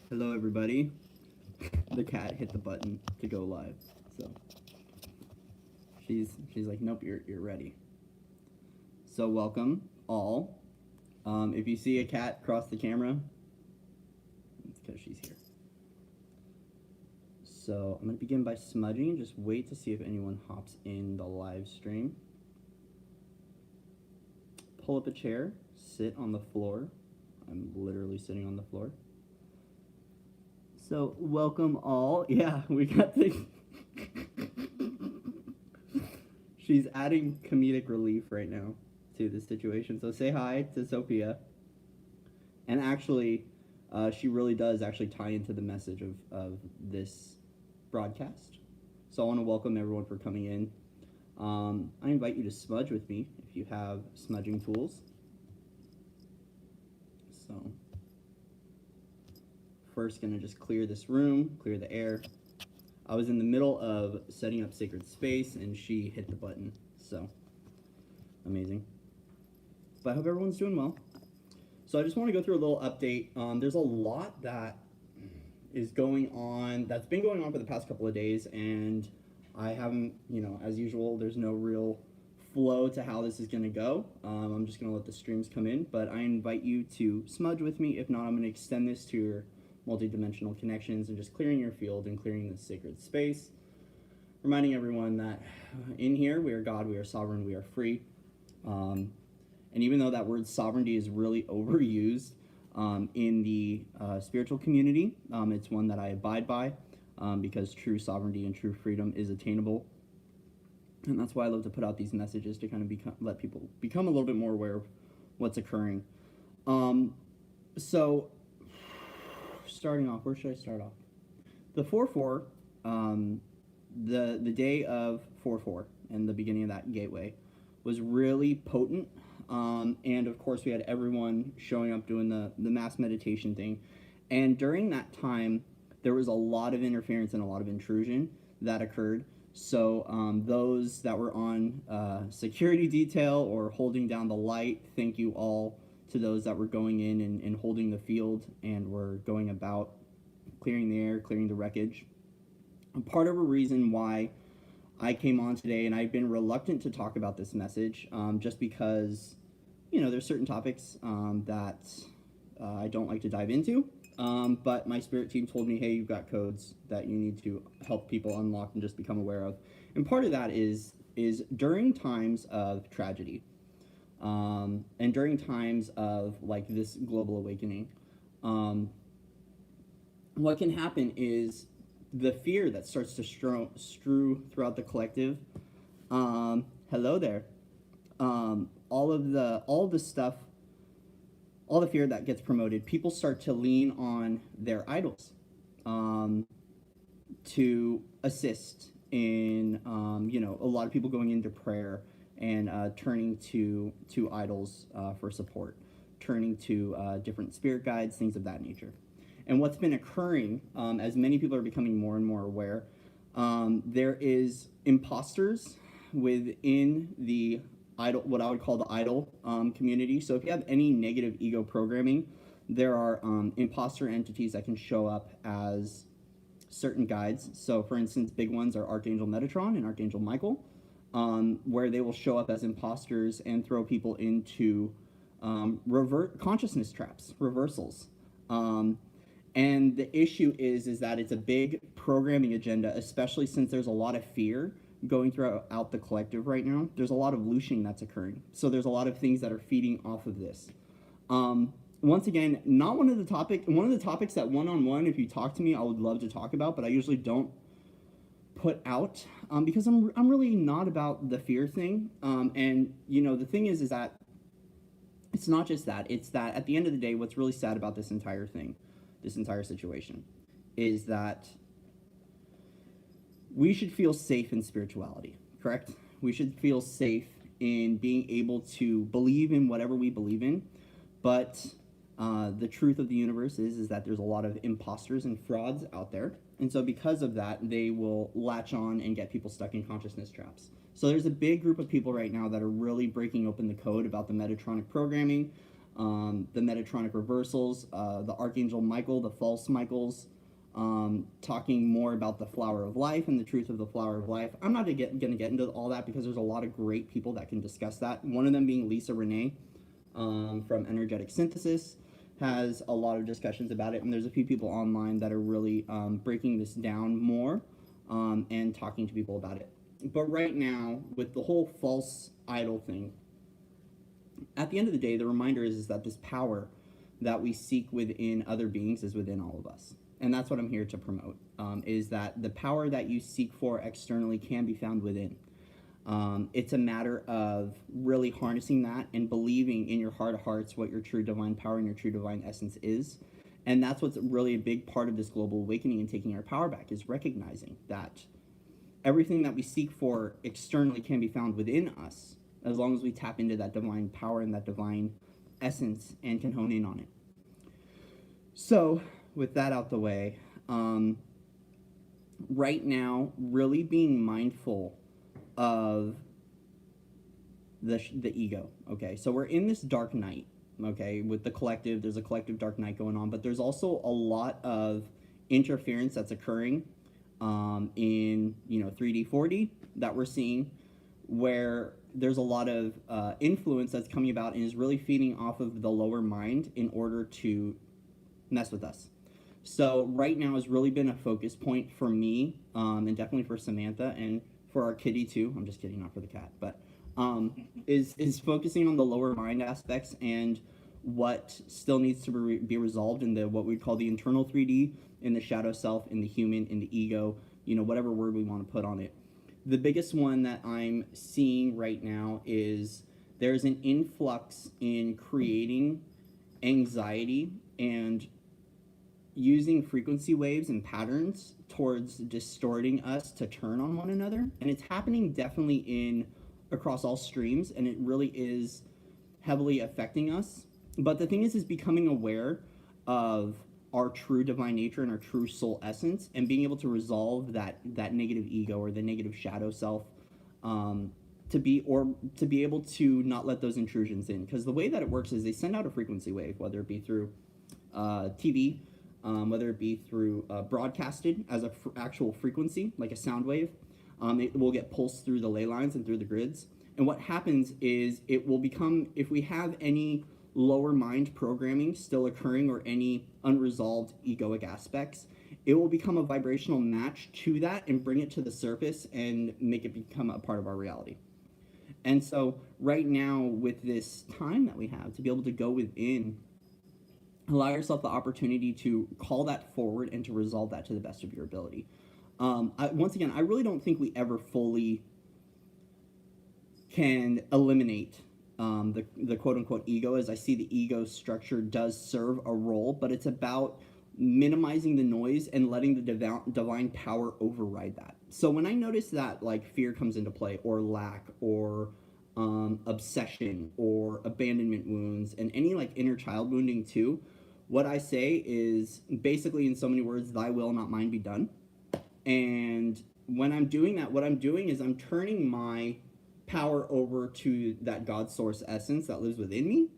Hello, everybody. The cat hit the button to go live, so she's like, nope, you're ready. So welcome all. If you see a cat cross the camera, it's because she's here. So I'm gonna begin by smudging. Just wait to see if anyone hops in the live stream. Pull up a chair, sit on the floor. I'm literally sitting on the floor. So welcome all. Yeah, we got the she's adding comedic relief right now to the situation. So say hi to Sophia. And actually, she really does actually tie into the message of this broadcast. So I want to welcome everyone for coming in. I invite you to smudge with me if you have smudging tools. So first gonna just clear this room, clear the air. I was in the middle of setting up sacred space and she hit the button, so amazing. But I hope everyone's doing well. So I just want to go through a little update. There's a lot that is going on, that's been going on for the past couple of days, and I haven't, as usual, there's no real flow to how this is going to go. I'm just going to let the streams come in, but I invite you to smudge with me. If not, I'm going to extend this to your multi-dimensional connections and just clearing your field and clearing the sacred space. Reminding everyone that in here, we are God, we are sovereign, we are free. And even though that word sovereignty is really overused in the spiritual community, it's one that I abide by because true sovereignty and true freedom is attainable. And that's why I love to put out these messages to kind of let people become a little bit more aware of what's occurring. So starting off, where should I start off? The 4-4, the day of 4-4 and the beginning of that gateway was really potent. And of course we had everyone showing up doing the mass meditation thing. And during that time, there was a lot of interference and a lot of intrusion that occurred. So those that were on security detail or holding down the light, thank you all to those that were going in and holding the field and were going about clearing the air, clearing the wreckage. And part of a reason why I came on today, and I've been reluctant to talk about this message, just because, there's certain topics that I don't like to dive into, but my spirit team told me, hey, you've got codes that you need to help people unlock and just become aware of. And part of that is during times of tragedy, and during times of like this global awakening, what can happen is the fear that starts to strew throughout the collective. Hello there. All the stuff, all the fear that gets promoted, people start to lean on their idols to assist in, a lot of people going into prayer and turning to idols for support, turning to different spirit guides, things of that nature. And what's been occurring, as many people are becoming more and more aware, there is imposters within the idol, what I would call the idol community. So if you have any negative ego programming, there are imposter entities that can show up as certain guides. So for instance, big ones are Archangel Metatron and Archangel Michael, where they will show up as imposters and throw people into consciousness traps, reversals. And the issue is that it's a big programming agenda, especially since there's a lot of fear going throughout the collective right now. There's a lot of looshing that's occurring. So there's a lot of things that are feeding off of this. Once again, not one of the topics that one-on-one, if you talk to me, I would love to talk about, but I usually don't put out because I'm really not about the fear thing. And the thing is that it's not just that, it's that at the end of the day, what's really sad about this entire thing, this entire situation, is that we should feel safe in spirituality, correct? We should feel safe in being able to believe in whatever we believe in, but the truth of the universe is that there's a lot of imposters and frauds out there, and so because of that, they will latch on and get people stuck in consciousness traps. So there's a big group of people right now that are really breaking open the code about the Metatronic programming, the Metatronic reversals, the Archangel Michael, the false Michaels, talking more about the flower of life and the truth of the flower of life. I'm not going to get into all that because there's a lot of great people that can discuss that. One of them being Lisa Renee from Energetic Synthesis has a lot of discussions about it, and there's a few people online that are really breaking this down more and talking to people about it. But right now, with the whole false idol thing, at the end of the day, the reminder is that this power that we seek within other beings is within all of us. And that's what I'm here to promote, is that the power that you seek for externally can be found within. It's a matter of really harnessing that and believing in your heart of hearts what your true divine power and your true divine essence is. And that's what's really a big part of this global awakening and taking our power back, is recognizing that everything that we seek for externally can be found within us, as long as we tap into that divine power and that divine essence and can hone in on it. So, with that out the way, right now, really being mindful of the ego, okay? So we're in this dark night, okay? With the collective, there's a collective dark night going on, but there's also a lot of interference that's occurring in, 3D, 4D that we're seeing, where there's a lot of influence that's coming about and is really feeding off of the lower mind in order to mess with us. So right now has really been a focus point for me, and definitely for Samantha and for our kitty too. I'm just kidding, not for the cat, but is focusing on the lower mind aspects and what still needs to be resolved in the what we call the internal 3D, in the shadow self, in the human, in the ego, whatever word we want to put on it. The biggest one that I'm seeing right now is there's an influx in creating anxiety and using frequency waves and patterns towards distorting us to turn on one another. And it's happening definitely across all streams, and it really is heavily affecting us. But the thing is becoming aware of our true divine nature and our true soul essence, and being able to resolve that negative ego or the negative shadow self, to be able to not let those intrusions in. Because the way that it works is they send out a frequency wave, whether it be through TV, whether it be through broadcasted as a actual frequency, like a sound wave. It will get pulsed through the ley lines and through the grids. And what happens is it will become, if we have any lower mind programming still occurring or any unresolved egoic aspects, it will become a vibrational match to that and bring it to the surface and make it become a part of our reality. And so right now, with this time that we have to be able to go within, allow yourself the opportunity to call that forward and to resolve that to the best of your ability. Once again, I really don't think we ever fully can eliminate the quote-unquote ego, as I see the ego structure does serve a role, but it's about minimizing the noise and letting the divine power override that. So when I notice that like fear comes into play, or lack, or obsession, or abandonment wounds, and any like inner child wounding too, what I say is basically, in so many words, thy will, not mine, be done. And when I'm doing that, what I'm doing is I'm turning my power over to that God source essence that lives within me,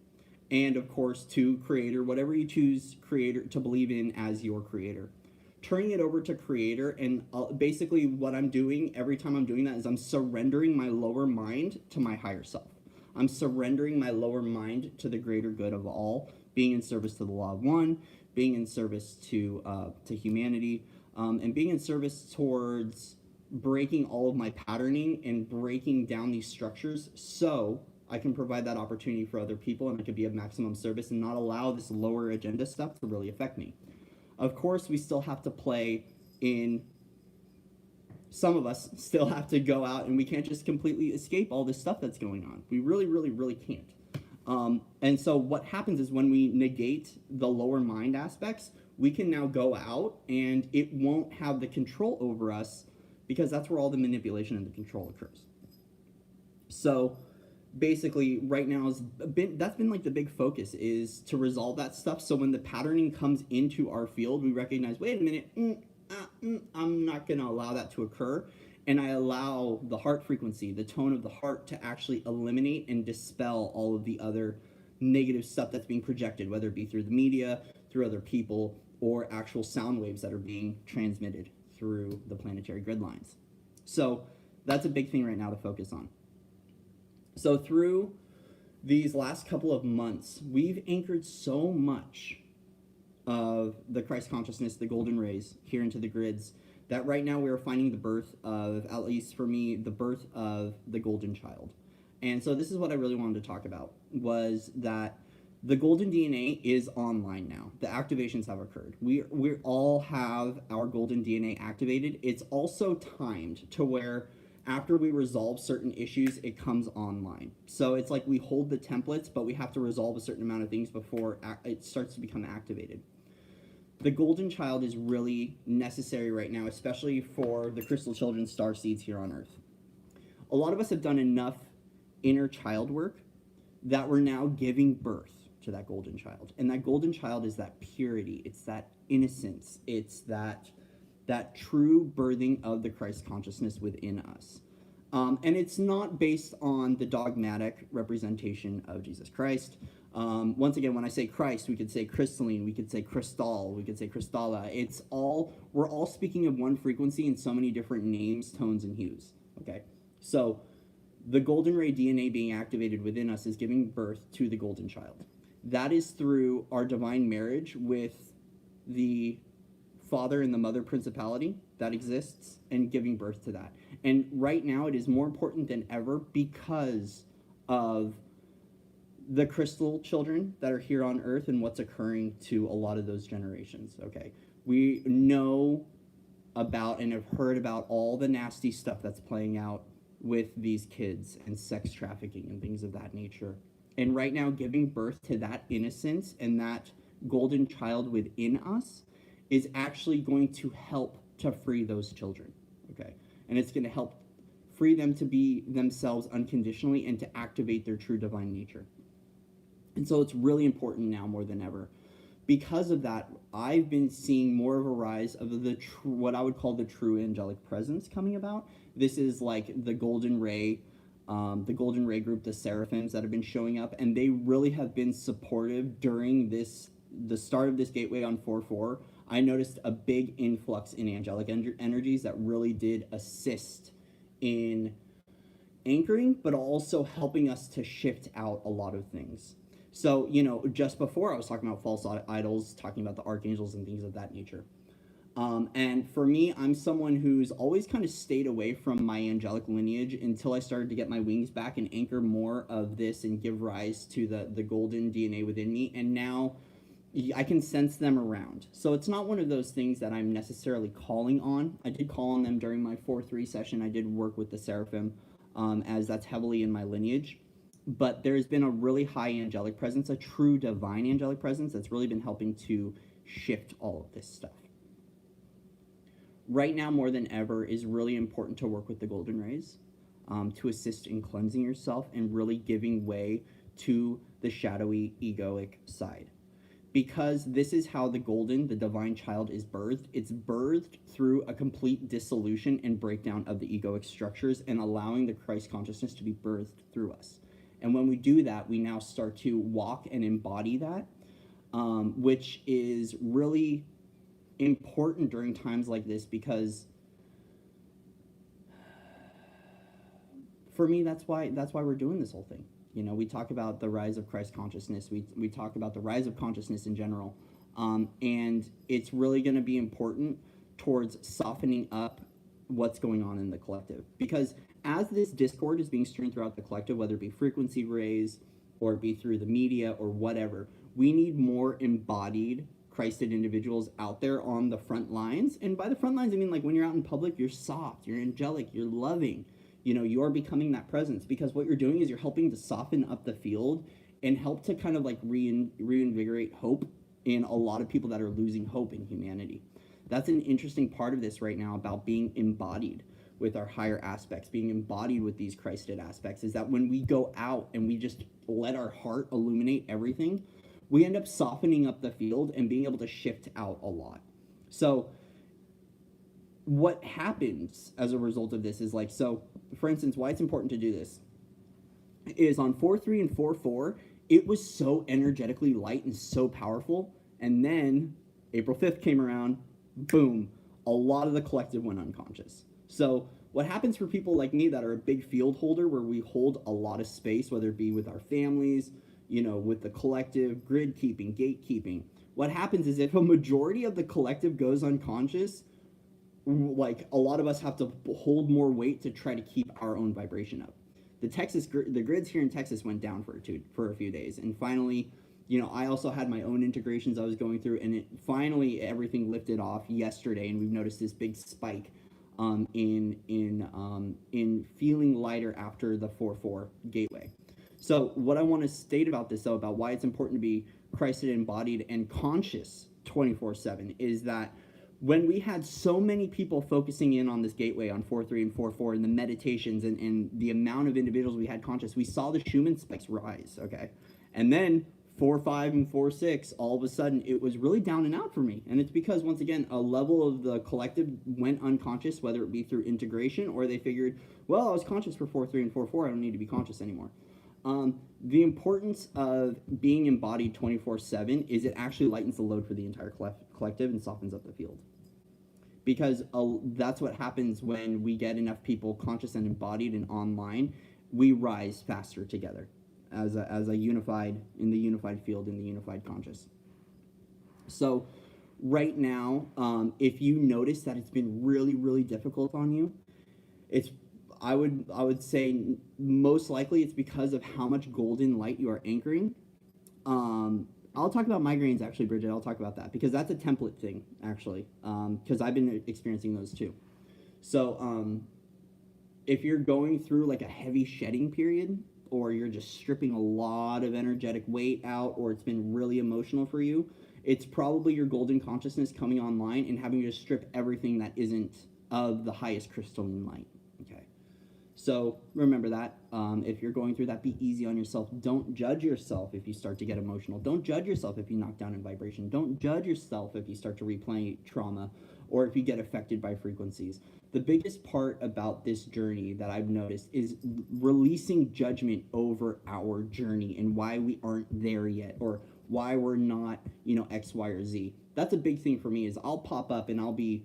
and of course to creator, whatever you choose creator to believe in as your creator, turning it over to creator. And basically what I'm doing every time I'm doing that is I'm surrendering my lower mind to my higher self. I'm surrendering my lower mind to the greater good of all, being in service to the law of one, being in service to humanity, and being in service towards breaking all of my patterning and breaking down these structures, so I can provide that opportunity for other people and I can be of maximum service and not allow this lower agenda stuff to really affect me. Of course, we still have to play in, some of us still have to go out, and we can't just completely escape all this stuff that's going on. We really, really, really can't. And so what happens is when we negate the lower mind aspects, we can now go out and it won't have the control over us, because that's where all the manipulation and the control occurs. So basically right now that's been like the big focus, is to resolve that stuff. So when the patterning comes into our field, we recognize, wait a minute, I'm not going to allow that to occur. And I allow the heart frequency, the tone of the heart, to actually eliminate and dispel all of the other negative stuff that's being projected, whether it be through the media, through other people, or actual sound waves that are being transmitted through the planetary grid lines. So that's a big thing right now to focus on. So through these last couple of months, we've anchored so much of the Christ consciousness, the golden rays, here into the grids, that right now we are finding the birth of, at least for me, the birth of the golden child. And so this is what I really wanted to talk about, was that the golden DNA is online now. The activations have occurred. We all have our golden DNA activated. It's also timed to where after we resolve certain issues, it comes online. So it's like we hold the templates, but we have to resolve a certain amount of things before it starts to become activated. The golden child is really necessary right now, especially for the crystal children star seeds here on Earth. A lot of us have done enough inner child work that we're now giving birth to that golden child. And that golden child is that purity, it's that innocence, it's that true birthing of the Christ consciousness within us. And it's not based on the dogmatic representation of Jesus Christ. Once again, when I say Christ, we could say crystalline, we could say crystal, we could say crystalla. We're all speaking of one frequency in so many different names, tones, and hues. Okay, so the golden ray DNA being activated within us is giving birth to the golden child. That is through our divine marriage with the father and the mother principality that exists, and giving birth to that. And right now it is more important than ever because of the crystal children that are here on Earth and what's occurring to a lot of those generations. Okay, we know about and have heard about all the nasty stuff that's playing out with these kids and sex trafficking and things of that nature. And right now, giving birth to that innocence and that golden child within us is actually going to help to free those children, okay? And it's going to help free them to be themselves unconditionally and to activate their true divine nature. And so it's really important now more than ever. Because of that, I've been seeing more of a rise of what I would call the true angelic presence coming about. This is like the golden ray group, the seraphims that have been showing up, and they really have been supportive during the start of this gateway on 4/4. I noticed a big influx in angelic energies that really did assist in anchoring, but also helping us to shift out a lot of things. So, just before I was talking about false idols, talking about the archangels and things of that nature. And for me, I'm someone who's always kind of stayed away from my angelic lineage until I started to get my wings back and anchor more of this and give rise to the golden DNA within me. And now I can sense them around. So it's not one of those things that I'm necessarily calling on. I did call on them during my 4/3 session. I did work with the seraphim, as that's heavily in my lineage. But there's been a really high angelic presence, a true divine angelic presence that's really been helping to shift all of this stuff. Right now, more than ever, is really important to work with the golden rays, to assist in cleansing yourself and really giving way to the shadowy egoic side. Because this is how the divine child is birthed. It's birthed through a complete dissolution and breakdown of the egoic structures and allowing the Christ consciousness to be birthed through us. And when we do that, we now start to walk and embody that, which is really important during times like this, because for me, that's why we're doing this whole thing. We talk about the rise of Christ consciousness. We talk about the rise of consciousness in general. And it's really going to be important towards softening up what's going on in the collective. Because as this discord is being strewn throughout the collective, whether it be frequency rays or it be through the media or whatever, we need more embodied Christed individuals out there on the front lines. And by the front lines, I mean like when you're out in public, you're soft, you're angelic, you're loving. You are becoming that presence, because what you're doing is you're helping to soften up the field and help to kind of like reinvigorate hope in a lot of people that are losing hope in humanity. That's an interesting part of this right now about being embodied with our higher aspects, being embodied with these Christed aspects, is that when we go out and we just let our heart illuminate everything, we end up softening up the field and being able to shift out a lot. So what happens as a result of this is for instance, why it's important to do this is on 4/3 and 4/4, it was so energetically light and so powerful. And then April 5th came around, boom, a lot of the collective went unconscious. So what happens for people like me that are a big field holder, where we hold a lot of space, whether it be with our families, with the collective, grid keeping, gatekeeping, what happens is if a majority of the collective goes unconscious, like a lot of us have to hold more weight to try to keep our own vibration up. The grids here in Texas went down for a few days, and finally, I also had my own integrations I was going through, and finally everything lifted off yesterday, and we've noticed this big spike in feeling lighter after the 4-4 gateway. So what I want to state about this, though, about why it's important to be Christed, embodied, and conscious 24/7, is that when we had so many people focusing in on this gateway on 4-3 and 4-4 and the meditations and the amount of individuals we had conscious, we saw the Schumann spikes rise, okay? And then 4-5 and 4-6, all of a sudden, it was really down and out for me. And it's because, once again, a level of the collective went unconscious, whether it be through integration or they figured, well, I was conscious for 4-3 and 4-4, I don't need to be conscious anymore. The importance of being embodied 24/7 is it actually lightens the load for the entire collective and softens up the field. Because that's what happens when we get enough people conscious and embodied and online. We rise faster together as a unified, in the unified field, in the unified conscious. So right now, if you notice that it's been really, really difficult on you, I would say most likely it's because of how much golden light you are anchoring. I'll talk about migraines, actually, Bridget. I'll talk about that because that's a template thing, actually, because I've been experiencing those too. So if you're going through like a heavy shedding period, or you're just stripping a lot of energetic weight out, or it's been really emotional for you, it's probably your golden consciousness coming online and having to strip everything that isn't of the highest crystalline light. Okay. So remember that. If you're going through that, be easy on yourself. Don't judge yourself if you start to get emotional. Don't judge yourself if you knock down in vibration. Don't judge yourself if you start to replay trauma or if you get affected by frequencies. The biggest part about this journey that I've noticed is releasing judgment over our journey and why we aren't there yet, or why we're not, X, Y, or Z. That's a big thing for me. Is I'll pop up and I'll be,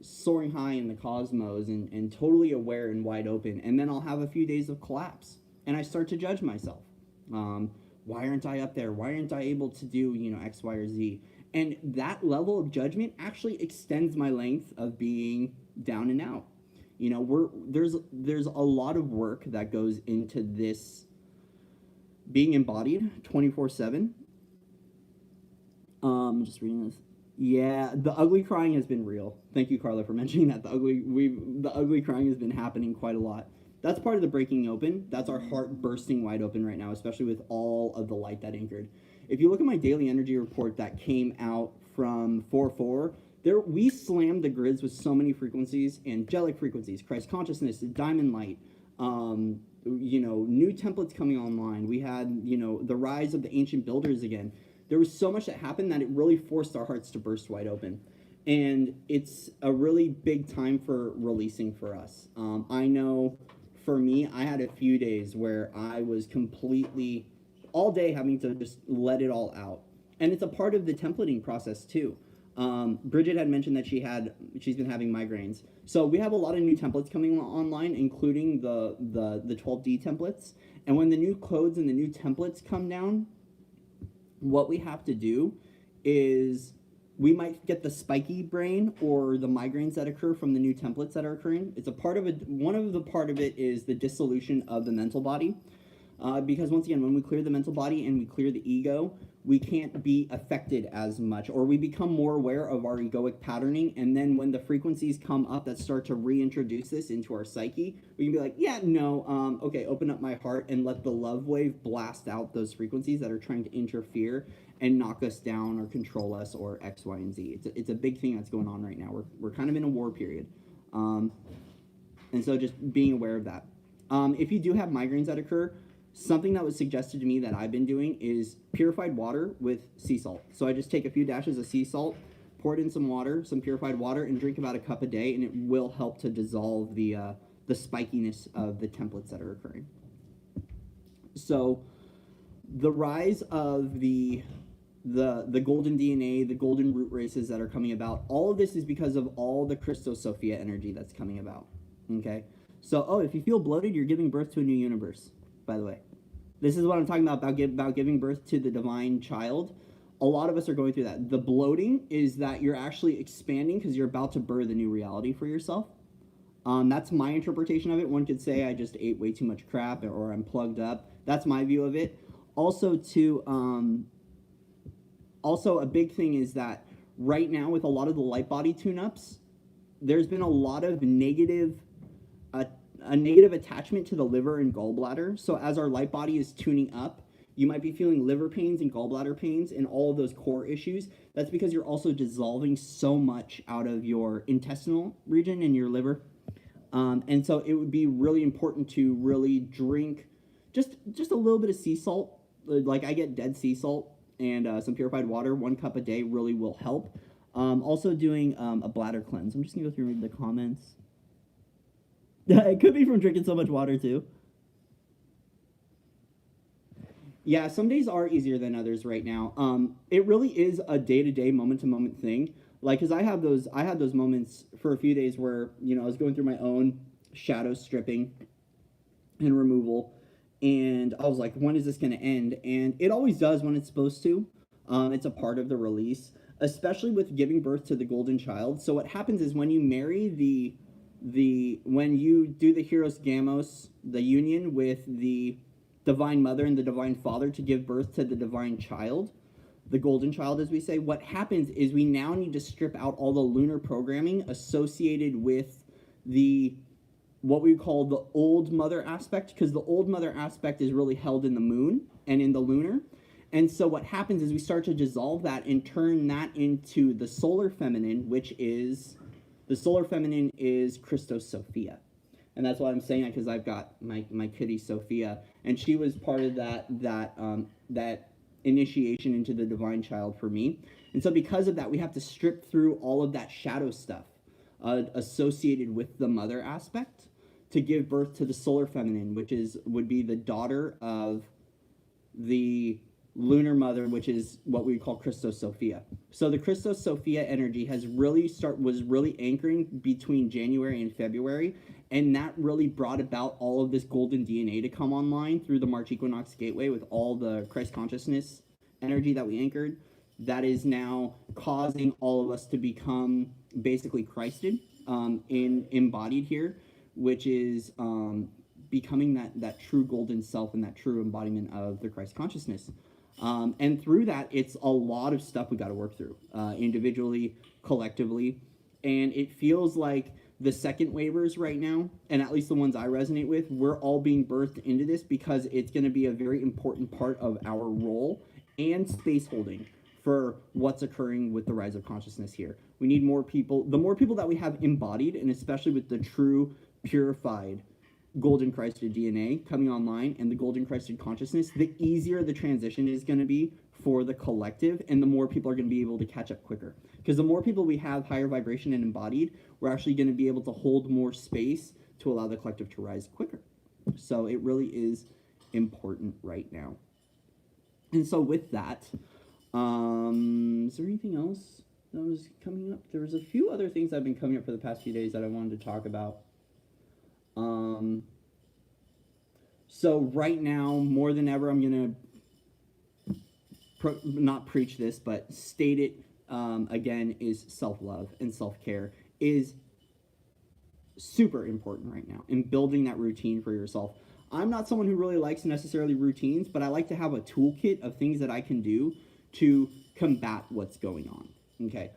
soaring high in the cosmos and totally aware and wide open. And then I'll have a few days of collapse and I start to judge myself. Why aren't I up there? Why aren't I able to do, X, Y, or Z? And that level of judgment actually extends my length of being down and out. There's a lot of work that goes into this being embodied 24/7. Just reading this. Yeah, the ugly crying has been real. Thank you, Carla, for mentioning that. The ugly crying has been happening quite a lot. That's part of the breaking open. That's our heart bursting wide open right now, especially with all of the light that anchored. If you look at my daily energy report that came out from 4-4, we slammed the grids with so many frequencies, angelic frequencies, Christ consciousness, diamond light, new templates coming online. We had, the rise of the ancient builders again. There was so much that happened that it really forced our hearts to burst wide open. And it's a really big time for releasing for us. I know for me, I had a few days where I was completely, all day, having to just let it all out. And it's a part of the templating process too. Bridget had mentioned that she's been having migraines. So we have a lot of new templates coming online, including the 12D templates. And when the new codes and the new templates come down, what we have to do is we might get the spiky brain or the migraines that occur from the new templates that are occurring. It's a part of it. One of the part of it is the dissolution of the mental body. Because once again, when we clear the mental body and we clear the ego, we can't be affected as much, or we become more aware of our egoic patterning. And then when the frequencies come up that start to reintroduce this into our psyche, we can be like, yeah, no, okay, open up my heart and let the love wave blast out those frequencies that are trying to interfere and knock us down or control us or X, Y, and Z. It's a big thing that's going on right now. We're kind of in a war period. And so just being aware of that. If you do have migraines that occur, something that was suggested to me that I've been doing is purified water with sea salt. So I just take a few dashes of sea salt, pour it in some water, some purified water, and drink about a cup a day, and it will help to dissolve the spikiness of the templates that are occurring. So the rise of the golden DNA, the golden root races that are coming about, all of this is because of all the Christos Sophia energy that's coming about. Okay? So, if you feel bloated, you're giving birth to a new universe, by the way. This is what I'm talking about giving birth to the divine child. A lot of us are going through that. The bloating is that you're actually expanding because you're about to birth a new reality for yourself. That's my interpretation of it. One could say I just ate way too much crap or I'm plugged up. That's my view of it. Also, also a big thing is that right now with a lot of the light body tune-ups, there's been a lot of negative attachment to the liver and gallbladder. So as our light body is tuning up, you might be feeling liver pains and gallbladder pains and all of those core issues. That's because you're also dissolving so much out of your intestinal region in your liver. And so it would be really important to really drink just a little bit of sea salt. Like I get dead sea salt and some purified water. 1 cup a day really will help. Also doing a bladder cleanse. I'm just going to go through and read the comments. It could be from drinking so much water too. Yeah, some days are easier than others right now. It really is a day-to-day, moment-to-moment thing. Like, because I had those moments for a few days where, I was going through my own shadow stripping and removal, and I was like, when is this going to end? And it always does when it's supposed to. It's a part of the release, especially with giving birth to the golden child. So what happens is when you marry when you do the Hieros Gamos, the union with the Divine Mother and the Divine Father to give birth to the Divine Child, the golden child, as we say, what happens is we now need to strip out all the lunar programming associated with what we call the old mother aspect, because the old mother aspect is really held in the moon and in the lunar. And so what happens is we start to dissolve that and turn that into the solar feminine, the solar feminine is Christos Sophia. And that's why I'm saying that, because I've got my kitty Sophia, and she was part of that initiation into the divine child for me. And so because of that, we have to strip through all of that shadow stuff associated with the mother aspect to give birth to the solar feminine, which would be the daughter of the lunar mother, which is what we call Christos Sophia. So the Christos Sophia energy was really anchoring between January and February, and that really brought about all of this golden DNA to come online through the March Equinox Gateway with all the Christ consciousness energy that we anchored. That is now causing all of us to become basically Christed, embodied here, which is becoming that true golden self and that true embodiment of the Christ consciousness. And through that, it's a lot of stuff we got to work through, individually, collectively, and it feels like the second waivers right now, and at least the ones I resonate with, we're all being birthed into this because it's going to be a very important part of our role and space holding for what's occurring with the rise of consciousness here. We need more people. The more people that we have embodied, and especially with the true purified golden Christed DNA coming online and the golden Christed consciousness, the easier the transition is going to be for the collective, and the more people are going to be able to catch up quicker. Because the more people we have higher vibration and embodied, we're actually going to be able to hold more space to allow the collective to rise quicker. So it really is important right now. And so with that, is there anything else that was coming up? There was a few other things that have been coming up for the past few days that I wanted to talk about. So right now, more than ever, I'm going to not preach this, but state it again, is self-love and self-care is super important right now in building that routine for yourself. I'm not someone who really likes necessarily routines, but I like to have a toolkit of things that I can do to combat what's going on. Okay.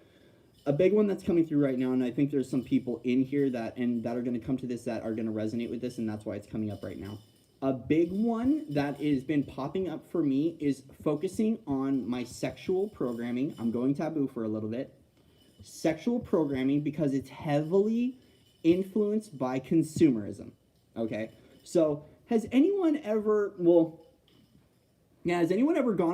A big one that's coming through right now, and I think there's some people in here that are going to come to this that are going to resonate with this, and that's why it's coming up right now. A big one that has been popping up for me is focusing on my sexual programming. I'm going taboo for a little bit. Sexual programming, because it's heavily influenced by consumerism. Okay? So has anyone ever gone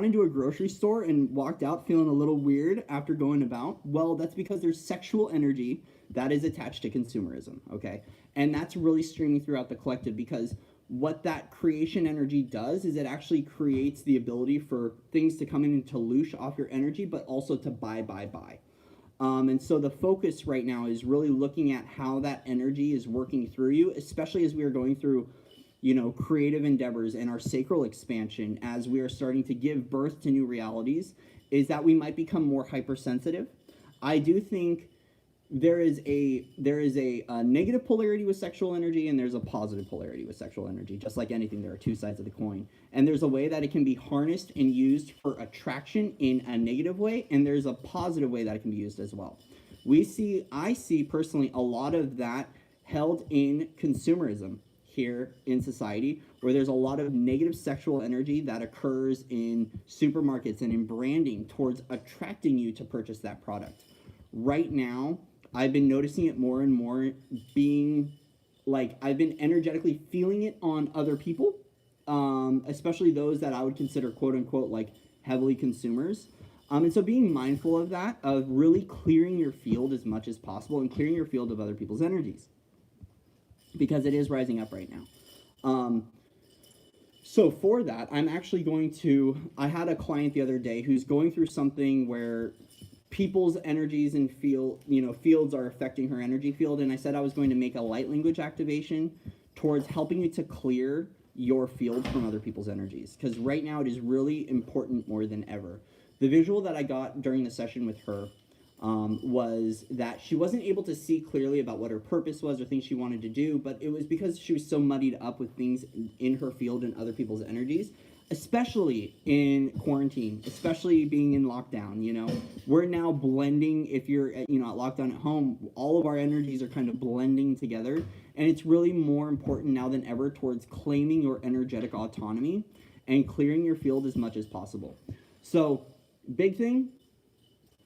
into a grocery store and walked out feeling a little weird after going about? Well, that's because there's sexual energy that is attached to consumerism, okay? And that's really streaming throughout the collective, because what that creation energy does is it actually creates the ability for things to come in and to loosh off your energy, but also to buy. And so the focus right now is really looking at how that energy is working through you, especially as we are going through, creative endeavors and our sacral expansion, as we are starting to give birth to new realities, is that we might become more hypersensitive. I do think there is a negative polarity with sexual energy, and there's a positive polarity with sexual energy. Just like anything, there are two sides of the coin, and there's a way that it can be harnessed and used for attraction in a negative way, and there's a positive way that it can be used as well. I see personally a lot of that held in consumerism here in society, where there's a lot of negative sexual energy that occurs in supermarkets and in branding towards attracting you to purchase that product. Right now, I've been noticing it more and more, being like I've been energetically feeling it on other people, especially those that I would consider quote unquote like heavily consumers. And so being mindful of that, of really clearing your field as much as possible and clearing your field of other people's energies, because it is rising up right now. So for that, I'm actually I had a client the other day who's going through something where people's energies and fields are affecting her energy field, and I said I was going to make a light language activation towards helping you to clear your field from other people's energies, because right now it is really important more than ever. The visual that I got during the session with her was that she wasn't able to see clearly about what her purpose was or things she wanted to do, but it was because she was so muddied up with things in her field and other people's energies, especially in quarantine, especially being in lockdown. We're now blending. If you're at lockdown at home, all of our energies are kind of blending together, and it's really more important now than ever towards claiming your energetic autonomy and clearing your field as much as possible. So big thing,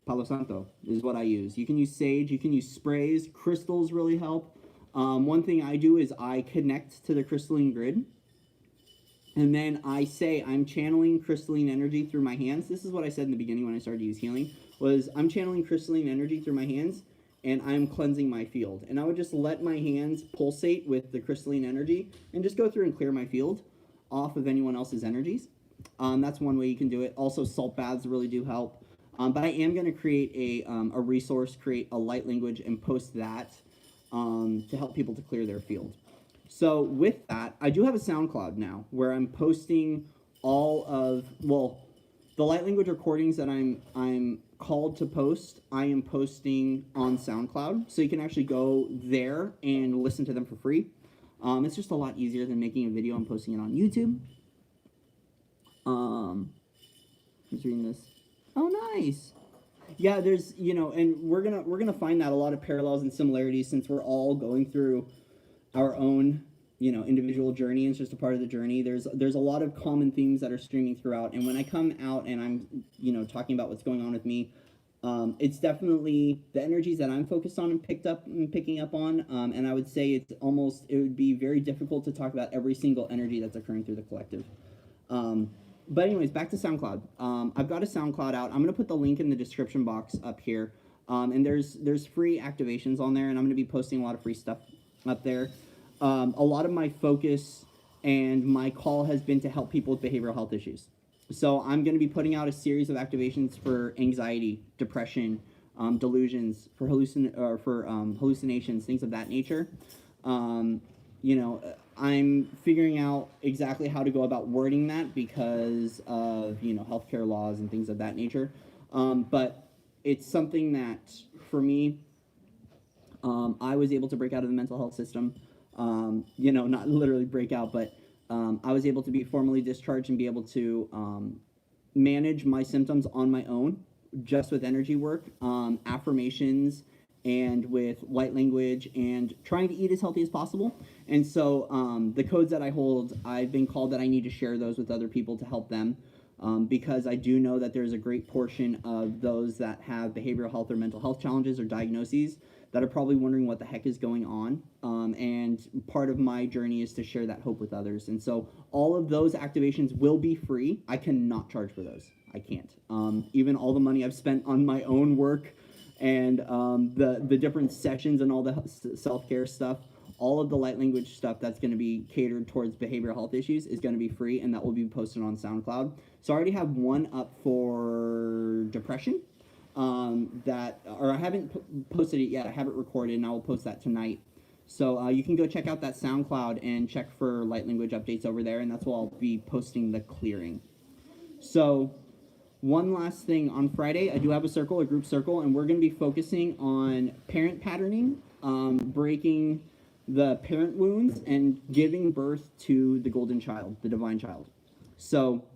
Palo Santo is what I use. You can use sage, you can use sprays, crystals really help. One thing I do is I connect to the crystalline grid, and then I say I'm channeling crystalline energy through my hands. This is what I said in the beginning when I started to use healing, was I'm channeling crystalline energy through my hands, and I'm cleansing my field. And I would just let my hands pulsate with the crystalline energy and just go through and clear my field off of anyone else's energies. That's one way you can do it. Also, salt baths really do help. But I am going to create a resource, create a light language, and post that to help people to clear their field. So with that, I do have a SoundCloud now where I'm posting all of, the light language recordings that I'm called to post, I am posting on SoundCloud. So you can actually go there and listen to them for free. It's just a lot easier than making a video and posting it on YouTube. Who's reading this? Oh, nice. Yeah, there's, and we're gonna find that a lot of parallels and similarities, since we're all going through our own, individual journey. And it's just a part of the journey. There's a lot of common themes that are streaming throughout. And when I come out and I'm, talking about what's going on with me, it's definitely the energies that I'm focused on and picking up on. And I would say it would be very difficult to talk about every single energy that's occurring through the collective. But anyways, back to SoundCloud. I've got a SoundCloud out. I'm going to put the link in the description box up here. And there's free activations on there, and I'm going to be posting a lot of free stuff up there. A lot of my focus and my call has been to help people with behavioral health issues. So I'm going to be putting out a series of activations for anxiety, depression, delusions, for hallucinations, things of that nature. I'm figuring out exactly how to go about wording that because of, healthcare laws and things of that nature. But it's something that, for me, I was able to break out of the mental health system. Not literally break out, but I was able to be formally discharged and be able to manage my symptoms on my own, just with energy work, affirmations, and with light language, and trying to eat as healthy as possible. And so the codes that I hold, I've been called that I need to share those with other people to help them, because I do know that there's a great portion of those that have behavioral health or mental health challenges or diagnoses that are probably wondering what the heck is going on. And part of my journey is to share that hope with others. And so all of those activations will be free. I cannot charge for those. I can't. Even all the money I've spent on my own work and the different sessions and all the self-care stuff, all of the light language stuff that's going to be catered towards behavioral health issues is going to be free, and that will be posted on SoundCloud. So I already have one up for depression, I haven't posted it yet. I have it recorded, and I will post that tonight. So you can go check out that SoundCloud and check for light language updates over there, and that's where I'll be posting the clearing. So one last thing, on Friday, I do have a group circle, and we're going to be focusing on parent patterning, breaking the parent wounds, and giving birth to the golden child, the divine child. So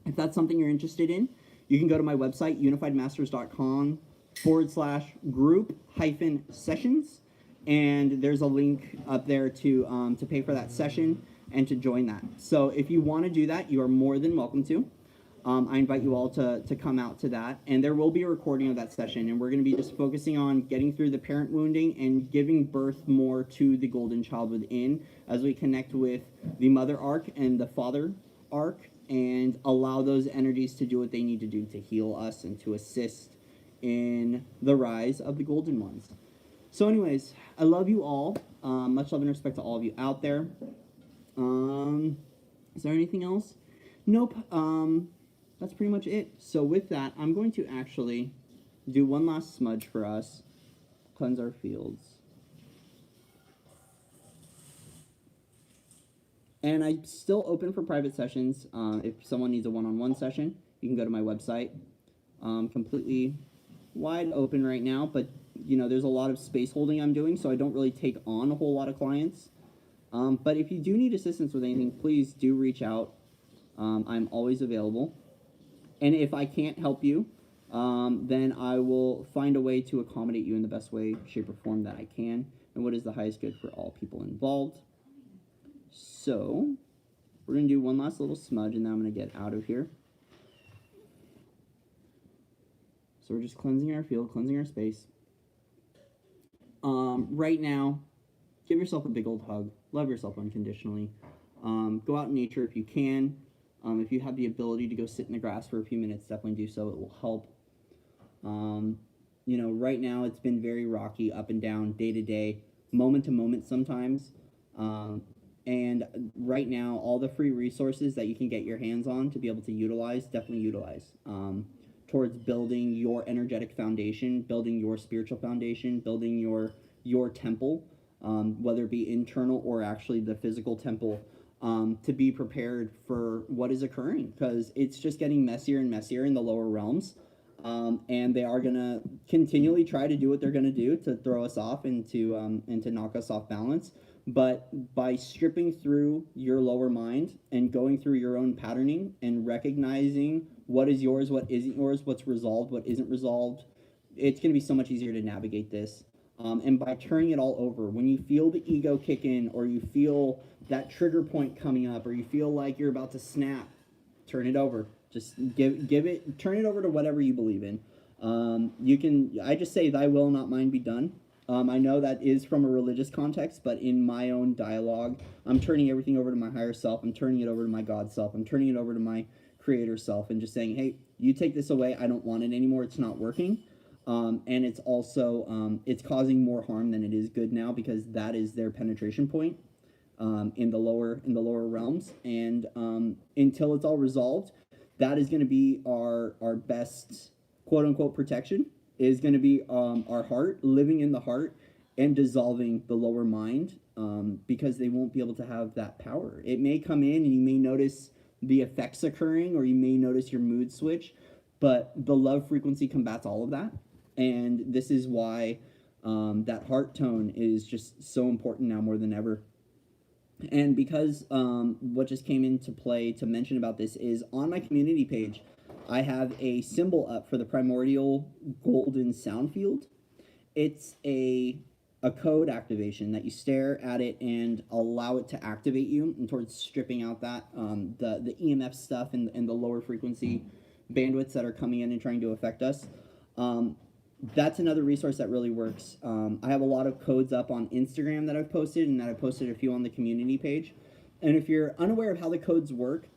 if that's something you're interested in, you can go to my website, unifiedmasters.com/group-sessions, and there's a link up there to pay for that session and to join that. So if you want to do that, you are more than welcome to. I invite you all to come out to that, and there will be a recording of that session, and we're going to be just focusing on getting through the parent wounding and giving birth more to the golden child within as we connect with the mother arc and the father arc, and allow those energies to do what they need to do to heal us and to assist in the rise of the golden ones. So anyways, I love you all. Much love and respect to all of you out there. Is there anything else? Nope. That's pretty much it. So with that, I'm going to actually do one last smudge for us. Cleanse our fields. And I'm still open for private sessions. If someone needs a one-on-one session, you can go to my website. Completely wide open right now, but you know, there's a lot of space holding I'm doing, so I don't really take on a whole lot of clients. But if you do need assistance with anything, please do reach out. I'm always available. And if I can't help you, then I will find a way to accommodate you in the best way, shape, or form that I can, and what is the highest good for all people involved. So we're going to do one last little smudge, and then I'm going to get out of here. So we're just cleansing our field, cleansing our space. Right now, give yourself a big old hug. Love yourself unconditionally. Go out in nature if you can. If you have the ability to go sit in the grass for a few minutes, definitely do so. It will help. You know, right now it's been very rocky, up and down, day to day, moment to moment sometimes. And right now, all the free resources that you can get your hands on to be able to utilize, definitely utilize. Towards building your energetic foundation, building your spiritual foundation, building your temple, whether it be internal or actually the physical temple, to be prepared for what is occurring, because it's just getting messier and messier in the lower realms, and they are going to continually try to do what they're going to do to throw us off and to knock us off balance. But by stripping through your lower mind and going through your own patterning and recognizing what is yours, what isn't yours, what's resolved, what isn't resolved, it's going to be so much easier to navigate this. And by turning it all over, when you feel the ego kick in, or you feel that trigger point coming up, or you feel like you're about to snap, turn it over. Just turn it over to whatever you believe in. I just say, thy will, not mine, be done. I know that is from a religious context, but in my own dialogue, I'm turning everything over to my higher self. I'm turning it over to my God self. I'm turning it over to my creator self, and just saying, hey, you take this away. I don't want it anymore. It's not working. And it's also, it's causing more harm than it is good now, because that is their penetration point, in the lower realms. And, until it's all resolved, that is going to be our best quote unquote protection, is going to be, our heart, living in the heart and dissolving the lower mind, because they won't be able to have that power. It may come in and you may notice the effects occurring, or you may notice your mood switch, but the love frequency combats all of that. And this is why that heart tone is just so important now more than ever. And because what just came into play to mention about this is, on my community page, I have a symbol up for the primordial golden sound field. It's a code activation that you stare at it and allow it to activate you, and towards stripping out that the EMF stuff and the lower frequency bandwidths that are coming in and trying to affect us. That's another resource that really works. I have a lot of codes up on Instagram that I've posted, and that I've posted a few on the community page. And if you're unaware of how the codes work,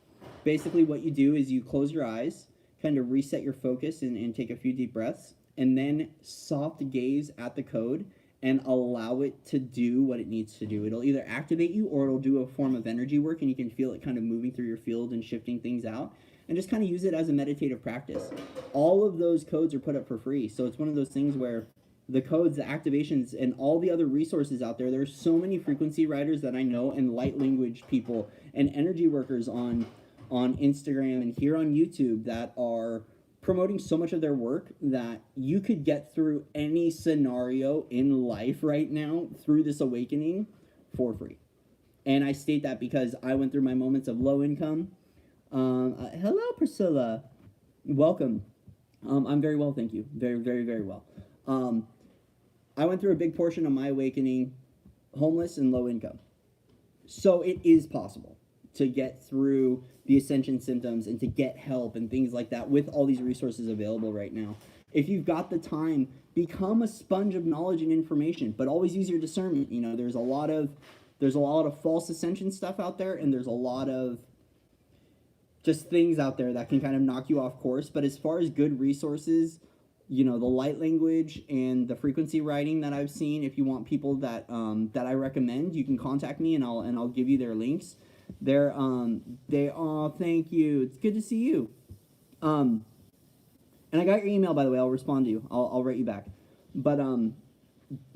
basically what you do is you close your eyes, kind of reset your focus and take a few deep breaths, and then soft gaze at the code and allow it to do what it needs to do. It'll either activate you or it'll do a form of energy work, and you can feel it kind of moving through your field and shifting things out, and just kind of use it as a meditative practice. All of those codes are put up for free. So it's one of those things where the codes, the activations, and all the other resources out there, there's so many frequency writers that I know, and light language people and energy workers on Instagram and here on YouTube that are promoting so much of their work that you could get through any scenario in life right now through this awakening for free. And I state that because I went through my moments of low income. Hello, Priscilla. Welcome. I'm very well, thank you. Very, very, very well. I went through a big portion of my awakening homeless and low income. So it is possible to get through the ascension symptoms and to get help and things like that with all these resources available right now. If you've got the time, become a sponge of knowledge and information, but always use your discernment. You know, there's a lot of false ascension stuff out there, and there's a lot of just things out there that can kind of knock you off course. But as far as good resources, you know, the light language and the frequency writing that I've seen, if you want people that I recommend, you can contact me and I'll give you their links. Thank you. It's good to see you. And I got your email, by the way. I'll respond to you. I'll write you back. But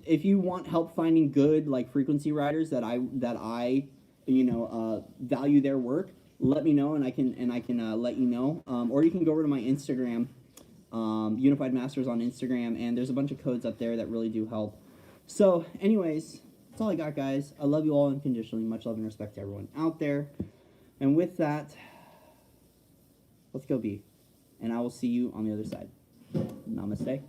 if you want help finding good like frequency writers that I value their work, let me know and I can let you know. Or you can go over to my Instagram, Unified Masters on Instagram, and there's a bunch of codes up there that really do help. So, anyways, that's all I got, guys. I love you all unconditionally. Much love and respect to everyone out there. And with that, let's go be. And I will see you on the other side. Namaste.